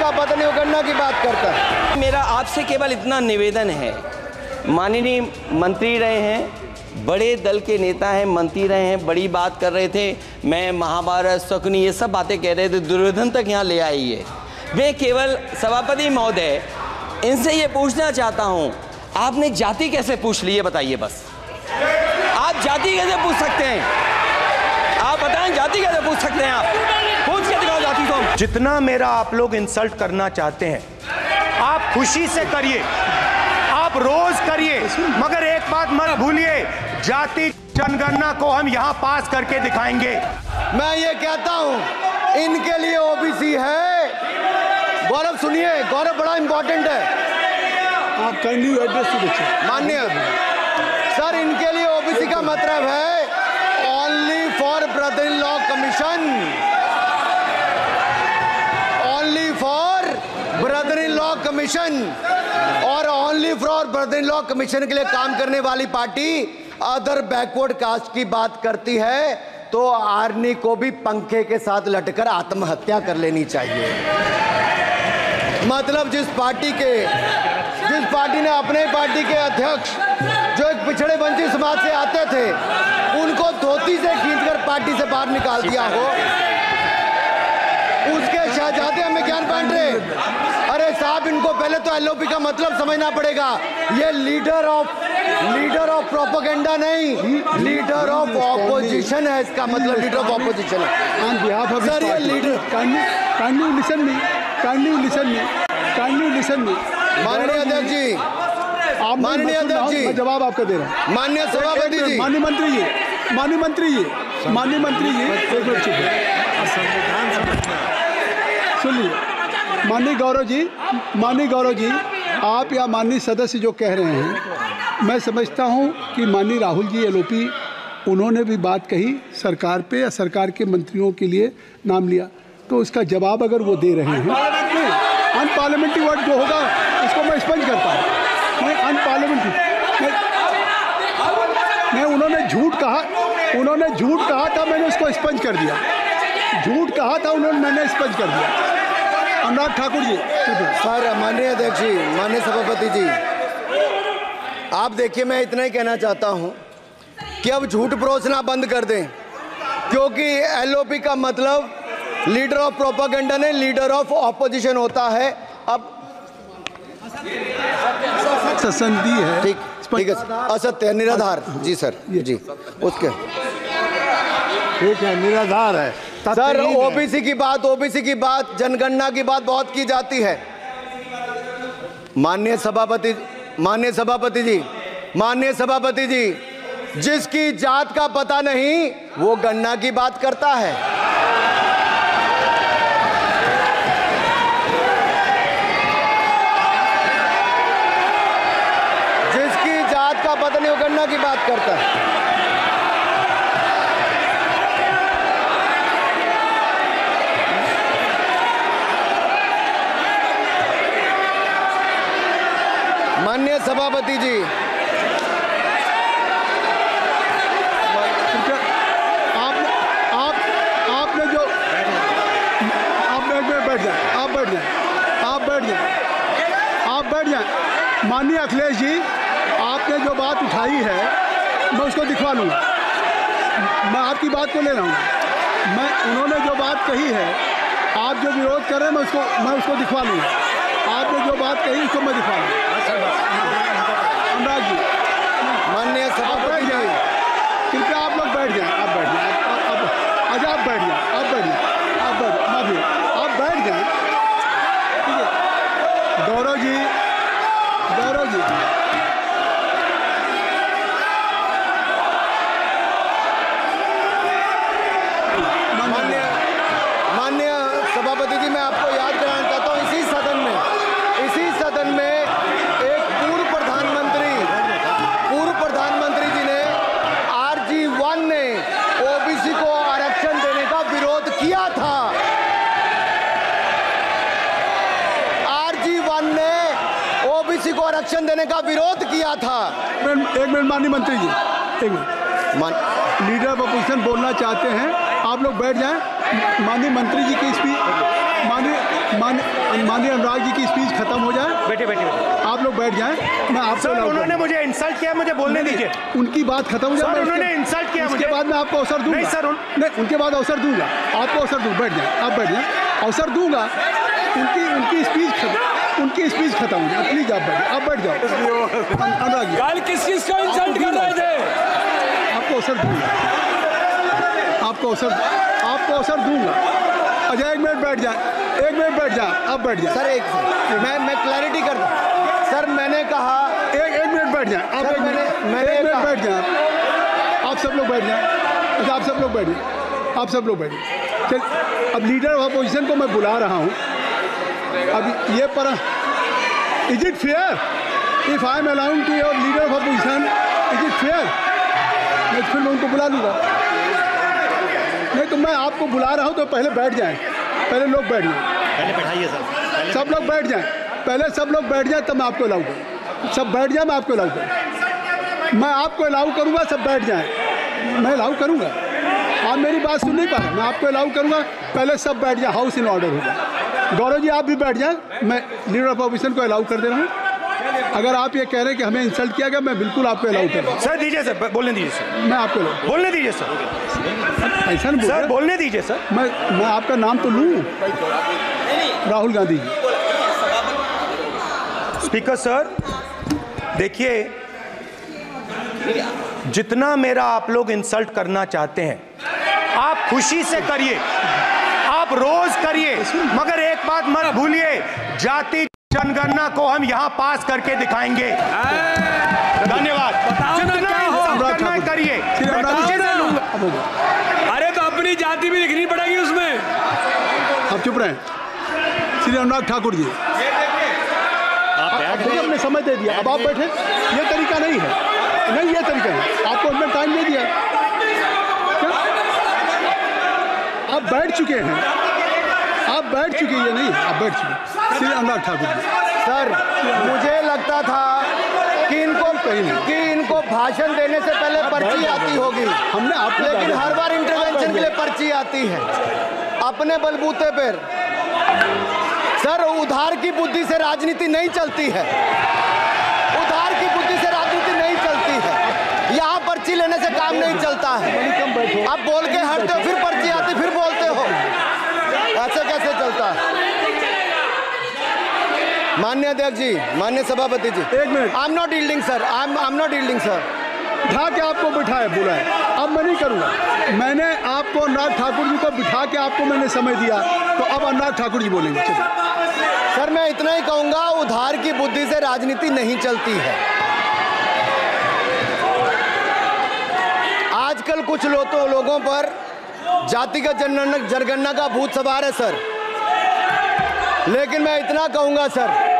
का पता नहीं वो गन्ना की बात करता है। मेरा आपसे केवल इतना निवेदन है, माननीय मंत्री रहे हैं, बड़े दल के नेता हैं, मंत्री रहे हैं, बड़ी बात कर रहे थे, मैं महाभारत शकुनी ये सब बातें कह रहे थे, दुर्योधन तक यहाँ ले आई है। मैं केवल सभापति महोदय इनसे ये पूछना चाहता हूँ, आपने जाति कैसे पूछ ली है बताइए बस। आप जाति कैसे पूछ सकते हैं? आप बताएं जाति कैसे पूछ सकते हैं? आप पूछ के दिखाओ जाति को। जितना मेरा आप लोग इंसल्ट करना चाहते हैं आप खुशी से करिए, आप रोज करिए, मगर एक बात मत भूलिए, जाति जनगणना को हम यहाँ पास करके दिखाएंगे। मैं ये कहता हूँ इनके लिए ओबीसी है। गौरव सुनिए, गौरव बड़ा इंपॉर्टेंट है। आप kindly address to the chair. माननीय सर, इनके लिए ओबीसी का मतलब है only for brother in law commission, only for brother in law commission. और only for brother in law commission के लिए काम करने वाली पार्टी अदर बैकवर्ड कास्ट की बात करती है तो आर्नी को भी पंखे के साथ लटकर आत्महत्या कर लेनी चाहिए। मतलब जिस पार्टी ने अपने पार्टी के अध्यक्ष जो एक पिछड़े वंचित समाज से आते थे उनको धोती से खींचकर पार्टी से बाहर निकाल दिया हो, उसके शहजादे हमें ज्ञान बांट रहे। अरे साहब, इनको पहले तो एलओपी का मतलब समझना पड़ेगा। ये लीडर ऑफ प्रोपेगेंडा नहीं, लीडर ऑफ ऑपोजिशन है। इसका मतलब लीडर ऑफ ऑपोजिशन है। ऑन बिहाफ ऑफ सर ये लीडर काइंडली लिसन मी माननीय अध्यक्ष जी, माननीय अध्यक्ष जी, मैं जवाब आपका दे रहा हूँ। माननीय सभापति जी, माननीय मंत्री जी एक मिनट चुप सुनिए। माननीय गौरव जी, आप या माननीय सदस्य जो कह रहे हैं, मैं समझता हूं कि माननीय राहुल जी एलओपी उन्होंने भी बात कही सरकार पे या सरकार के मंत्रियों के लिए नाम लिया, तो उसका जवाब अगर वो दे रहे हैं, अनपार्लियामेंट्री वर्ड जो होगा उसको मैं स्पंज करता हूँ। मैं अनपार्लियामेंट्री मैं उन्होंने झूठ कहा था, मैंने उसको स्पंज कर दिया। झूठ कहा था उन्होंने, मैंने स्पंज कर दिया। अनुराग ठाकुर जी। सर, माननीय अध्यक्ष जी, माननीय सभापति जी, आप देखिए, मैं इतना ही कहना चाहता हूं कि अब झूठ परोसना बंद कर दें, क्योंकि एलओपी का मतलब लीडर ऑफ प्रोपेगेंडा नहीं, लीडर ऑफ ऑपोजिशन होता है। अब संधि है, ठीक है, असत्य निराधार। जी सर, जी उसके ठीक है, निराधार है सर। ओबीसी की बात, जनगणना की बात बहुत की जाती है। माननीय सभापति जी, जिसकी जात का पता नहीं वो गणना की बात करता है। जिसकी जात का पता नहीं वो गणना की बात करता है। माननीय सभापति जी, आपने जो आप बैठ जाएं। माननीय अखिलेश जी, आपने जो बात उठाई है मैं उसको दिखवा लूँगा। मैं आपकी बात को ले रहा हूँ। उन्होंने जो बात कही है, आप जो विरोध कर रहे हैं, मैं उसको दिखवा लूँगा। आपने जो बात कही उसको मैं दिखा लूँगा। अनुराग जी, माननीय सभापति जी, कृपया आप लोग बैठ जाएं। आप बैठ जाएं। अच्छा, आप बैठ जाएं। ठीक है। गौरव जी, माननीय सभापति जी, मैं आपको याद कराना चाहता हूँ, इसी सदन में एक पूर्व प्रधानमंत्री जी ने RG1 ने ओबीसी को आरक्षण देने का विरोध किया था। RG1 ने ओबीसी को आरक्षण देने का विरोध किया था। एक मिनट माननीय मंत्री जी, एक मिनट। लीडर ऑफ अपोजिशन बोलना चाहते हैं, आप लोग बैठ जाएं। माननीय मंत्री जी की स्पीच, माननीय माननीय अनुराग जी की स्पीच खत्म हो जाए। बैठे बैठे आप लोग बैठ जाएं, मैं आपको सर उन्होंने मुझे इंसल्ट किया, मुझे बोलने दीजिए। उनकी बात खत्म हो जाए। सर उन्होंने इंसल्ट किया मुझे। उसके बाद मैं आपको अवसर दूंगा। नहीं सर नहीं, उनके बाद अवसर दूंगा, आपको अवसर दूंगा। बैठ जाए, आप बैठ जाए, अवसर दूंगा। उनकी स्पीच खत्म हो जाए। प्लीज आप बैठ जाओ। अनुराग जी कल किस चीज को इंसल्ट कर रहे थे? आपको अवसर दूंगा, आपको अवसर दूंगा। अजय एक मिनट बैठ जाए, आप बैठ जाए। सर मैं क्लैरिटी कर दूं। सर मैंने कहा एक मिनट बैठ जाए आप। सर, मैंने एक मिनट कहा- बैठ जाए आप सब लोग बैठ जाए। अच्छा, आप सब लोग बैठिए। चल, अब लीडर ऑफ अपोजिशन को मैं बुला रहा हूँ। अब ये पर is it fair if I am allowing to your leader of opposition, is it fair? मैं फिर मैं उनको बुला लूँगा। नहीं तो मैं आपको बुला रहा हूँ तो पहले बैठ जाएं, पहले लोग बैठ जाएं, पहले बैठाइए सर। सब लोग बैठ जाएं, पहले सब लोग बैठ जाएं तब मैं आपको अलाउ करूँ। सब बैठ जाएं, मैं आपको अलाउ करूँ। मैं आपको अलाउ करूँगा, सब बैठ जाएं, मैं अलाउ करूँगा। आप मेरी बात सुन नहीं पा रहे, मैं आपको अलाउ करूँगा। पहले सब बैठ जाए, हाउस इन ऑर्डर हो जाए। गौरव जी आप भी बैठ जाएं, मैं लीडर ऑफ अपोजिशन को अलाउ कर दे रहा हूँ। अगर आप ये कह रहे हैं कि हमें इंसल्ट किया गया, मैं बिल्कुल आपको अलाउ कर रहा हूँ। सर दीजिए सर, बोलने दीजिए सर। मैं आपको बोलने दीजिए सर। ऐसा नहीं सर बोल बोलने दीजिए सर। मैं आपका नाम तो लूँ, राहुल गांधी जी। स्पीकर सर देखिए, जितना मेरा आप लोग इंसल्ट करना चाहते हैं आप खुशी से करिए, आप रोज करिए, मगर एक बात मत भूलिए, जाति जनगणना को हम यहां पास करके दिखाएंगे। धन्यवाद। जितना इंसल्ट करना है करिए। अरे तो अपनी जाति भी दिखनी पड़ेगी उसमें। आप चुप रहें। श्री अनुराग ठाकुर जी, आप हमने समय दे दिया, अब आप बैठे। ये तरीका नहीं है, नहीं ये तरीका है। आपको हमने टाइम दे दिया, क्या? आप बैठ चुके हैं, आप बैठ चुके हैं। ये नहीं, आप बैठ चुके। श्री अनुराग ठाकुर जी, सर मुझे लगता था कि इनको भाषण देने से पहले पर्ची आती होगी। हमने आपको लेकिन हर बार इंटरवेंशन के लिए पर्ची आती है अपने बलबूते पर। सर उधार की बुद्धि से राजनीति नहीं चलती है, उधार की बुद्धि से राजनीति नहीं चलती है। यहाँ पर्ची लेने से काम नहीं चलता है। आप बोल के हटते हो, फिर पर्ची आती, फिर बोलते हो, ऐसे कैसे चलता है? माननीय अध्यक्ष जी, माननीय सभापति जी, एक minute. I am not yielding sir, I am not yielding sir. बिठा के आपको बिठाया, बुलाया, अब मैं नहीं करूँगा। मैंने आपको अनुराग ठाकुर जी को बिठा के आपको मैंने समय दिया, तो अब अनुराग ठाकुर जी बोलेंगे। चलिए सर मैं इतना ही कहूंगा, उधार की बुद्धि से राजनीति नहीं चलती है। आजकल कुछ लोगों पर जातिगत जनगणना का भूत सवार है सर। लेकिन मैं इतना कहूंगा सर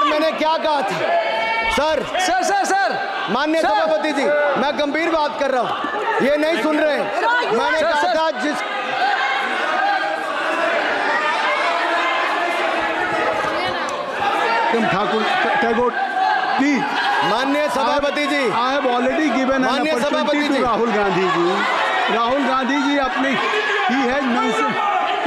मैंने क्या कहा था सर माननीय सभापति जी, मैं गंभीर बात कर रहा हूं, ये नहीं सुन रहे। मैंने कहा था ठाकुर टैगोर प्लीज। माननीय सभापति ji, I have already given an opportunity to Rahul Gandhi ji. Rahul Gandhi ji अपनी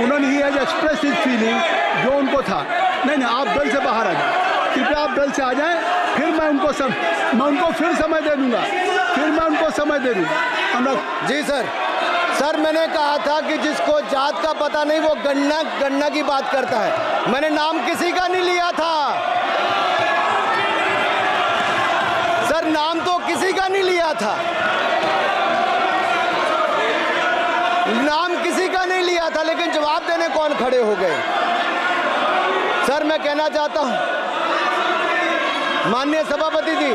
उन्होंने he has express his feeling जो उनको था। नहीं आप बेल से बाहर आ जाए, कृपया आप बेल से आ जाएं, फिर मैं उनको फिर समय दे दूंगा, जी सर मैंने कहा था कि जिसको जात का पता नहीं वो गणना की बात करता है। मैंने नाम किसी का नहीं लिया था सर, नाम तो किसी का नहीं लिया था, नाम किसी का नहीं लिया था, लेकिन जवाब देने कौन खड़े हो गए। सर मैं कहना चाहता हूं माननीय सभापति जी,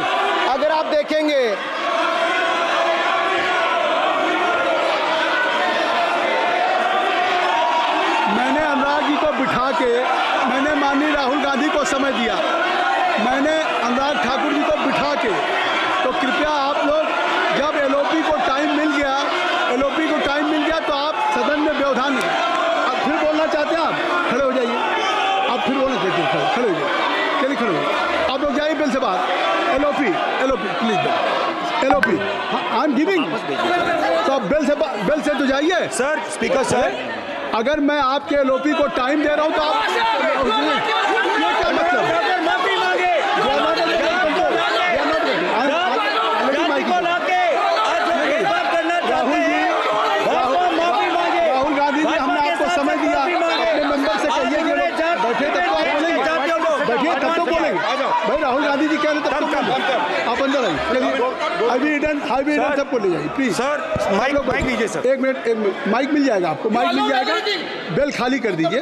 अगर आप देखेंगे मैंने अनुराग जी को बिठा के मैंने माननीय राहुल गांधी को समय दिया, मैंने अनुराग ठाकुर जी को बिठा के, तो कृपया आप लोग जब एलओपी को टाइम मिल गया तो आप सदन में व्यवधान नहीं। अब फिर बोलना चाहते हैं आप, खड़े हो जाइए। आप फिर बोलना चाहते हैं, खड़े हो जाइए। चलिए खड़े हो, आप लोग जाइए बिल से बाहर। LOP please, LOP I am giving, तो आप बिल से तो जाइए। सर स्पीकर सर, अगर मैं आपके एलओपी को टाइम दे रहा हूं तो आप भाई राहुल गांधी जी कह रहे थे आप अंदर आइए, हाईवे सबको ले जाइए प्लीज। सर माइक लीजिए सर। एक मिनट माइक मिल जाएगा आपको, माइक मिल जाएगा। बेल खाली कर दीजिए।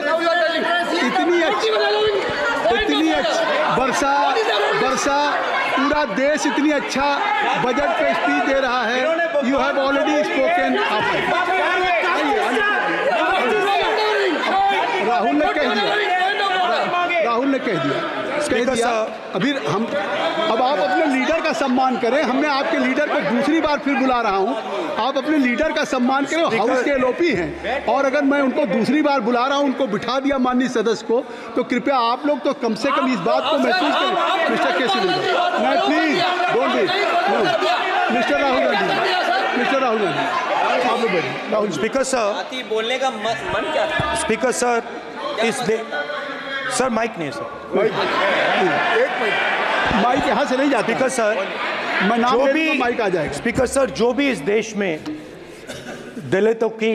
इतनी अच्छी वर्षा पूरा देश इतनी अच्छा बजट पे स्पीच दे रहा है। You have already spoken. Rahul ने कह दिया अभी हम अब आप अपने लीडर का सम्मान करें। हमने आपके लीडर को दूसरी बार फिर बुला रहा हूं, आप अपने लीडर का सम्मान करें। हाउस के एलओपी हैं और अगर मैं उनको दूसरी बार बुला रहा हूं, उनको बिठा दिया माननीय सदस्य को, तो कृपया आप लोग तो कम से कम इस बात को महसूस करें। मिस्टर केसी मैं please don't be mister Rahul Gandhi आप लोग बैठिए। राहुल स्पीकर सर बोलने का मन क्या था? स्पीकर सर सर माइक नहीं सर, माइक यहाँ से नहीं जाती। स्पीकर सर मैं नाम जो ले भी लूंगा, माइक आ जाएगा। स्पीकर सर जो भी इस देश में दलितों की,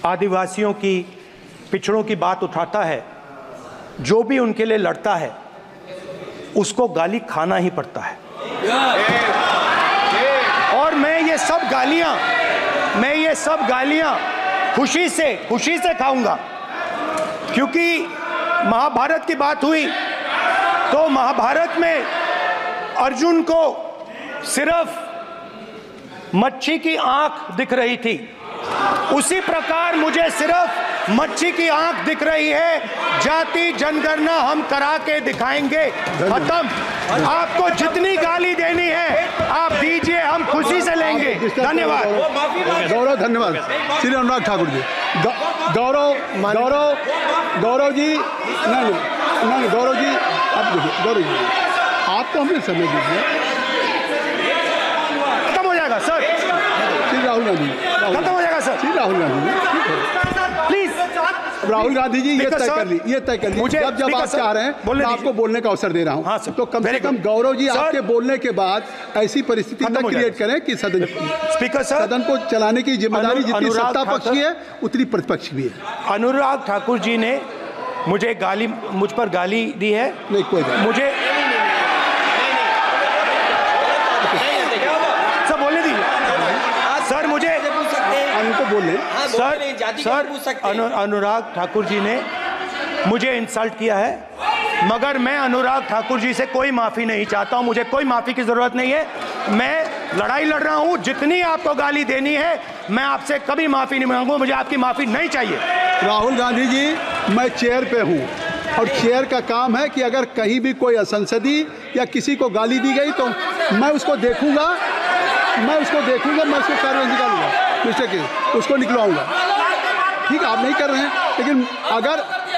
आदिवासियों की, पिछड़ों की बात उठाता है, जो भी उनके लिए लड़ता है, उसको गाली खाना ही पड़ता है। और मैं ये सब गालियां खुशी से खाऊंगा, क्योंकि महाभारत की बात हुई तो महाभारत में अर्जुन को सिर्फ मच्छी की आंख दिख रही थी, उसी प्रकार मुझे सिर्फ मच्छी की आंख दिख रही है। जाति जनगणना हम करा के दिखाएंगे। खत्म। आपको जितनी गाली देनी है आप दीजिए, हम खुशी से लेंगे। धन्यवाद। गौरव धन्यवाद। श्री अनुराग ठाकुर जी। गौरव जी नहीं गौरव जी आप देखिए। गौरव जी आपको हमने समय दीजिए। खत्म हो जाएगा सर। श्री राहुल गांधी खत्म हो जाएगा सर। श्री राहुल गांधी प्लीज। राहुल गांधी जी ये तय कर ली मुझे जब आप चाह रहे हैं मैं आपको बोलने का अवसर दे रहा हूं। हाँ सर, तो कम से कम गौरव जी आपके बोलने के बाद ऐसी परिस्थिति न क्रिएट करें कि सदन को चलाने की जिम्मेदारी जितनी सत्ता पक्ष की है उतनी प्रतिपक्ष भी है। अनुराग ठाकुर जी ने मुझ पर गाली दी है। नहीं कोई मुझे सब बोलने दीजिए सर। मुझे उनको बोले सर अनुराग ठाकुर जी ने मुझे इंसल्ट किया है, मगर मैं अनुराग ठाकुर जी से कोई माफ़ी नहीं चाहता हूं। मुझे कोई माफ़ी की ज़रूरत नहीं है। मैं लड़ाई लड़ रहा हूं। जितनी आपको गाली देनी है मैं आपसे कभी माफ़ी नहीं मांगूंगा। मुझे आपकी माफ़ी नहीं चाहिए। राहुल गांधी जी मैं चेयर पे हूं और चेयर का काम है कि अगर कहीं भी कोई असंसदीय या किसी को गाली दी गई तो मैं उसको देखूंगा, मैं उसको कार्रवाई निकालूंगा। मिस्टर के उसको निकलवाऊंगा। ठीक है, आप नहीं कर रहे हैं, लेकिन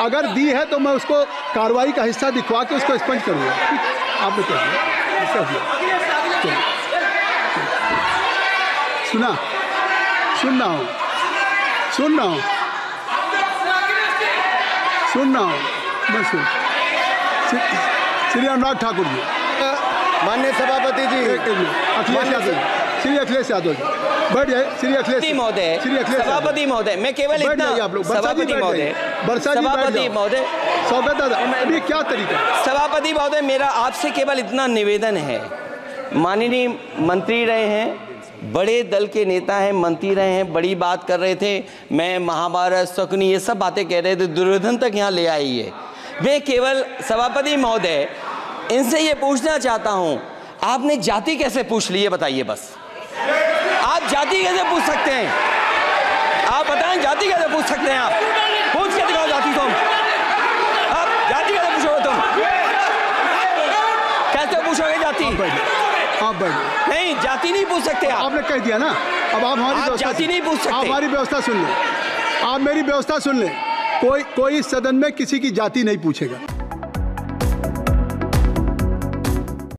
अगर दी है तो मैं उसको कार्रवाई का हिस्सा दिखवा के उसको स्पंज करूंगा। ठीक, आपने कह दिया। सुन रहा हूँ मैं श्री अनुराग ठाकुर जी, माननीय सभापति जी, अखिलेश यादव जी बैठ जाए। श्री अखिलेश महोदय, सभापति महोदय, मैं केवल इतना सभापति महोदय, स्वागत दादा, अभी क्या तरीका? सभापति महोदय, मेरा आपसे केवल इतना निवेदन है। माननीय मंत्री रहे हैं, बड़े दल के नेता हैं, मंत्री रहे हैं, बड़ी बात कर रहे थे। मैं महाभारत, शकुनी, ये सब बातें कह रहे थे, दुर्योधन तक यहाँ ले आई है। मैं केवल सभापति महोदय इनसे ये पूछना चाहता हूँ, आपने जाति कैसे पूछ ली है बताइए बस। आप जाति कैसे पूछ सकते हैं? आप बताएं जाति कैसे पूछ सकते हैं? आप पूछ के दिखाओ जाति तुम। आप जाति कैसे पूछोगे तुम? कैसे पूछोगे जाति? आप बैठ। नहीं, जाति नहीं पूछ सकते आप। आपने कह दिया ना, अब आप हमारी जाति नहीं पूछ सकते। आप हमारी व्यवस्था सुन लें, आप मेरी व्यवस्था सुन लें। कोई सदन में किसी की जाति नहीं पूछेगा।